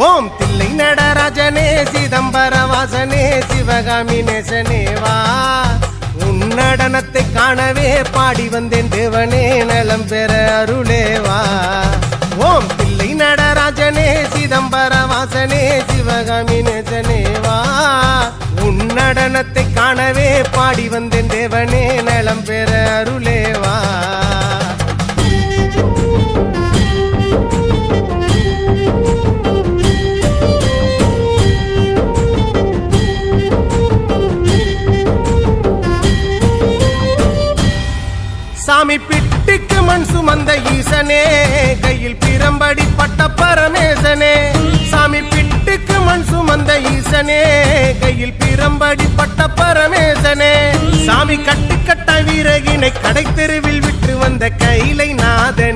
ஓம் தில்லை நடராஜனே சிதம்பர வாசனே சிவகாமி நேசனே வா உன் நடனத்தை காணவே பாடி வந்தேன் தேவனே நலம் பெற அருளேவா ஓம் தில்லை நடராஜனே சிதம்பர வாசனே சிவகாமி நேசனே வா உன் நடனத்தை காணவே பாடி வந்தேன் தேவனே நலம் பெற அருளேவா சாமி பிட்டுக்கு மண் சுமந்த ஈசனே கையில் பிரம்படி பட்ட பரமேசனே சாமி பிட்டுக்கு மண் சுமந்த ஈசனே கையில் பிரம்படி பட்ட பரமேசனே சாமி கட்டுக்கட்ட வீரகினை கடை தெருவில் விட்டு வந்த கைலை நாத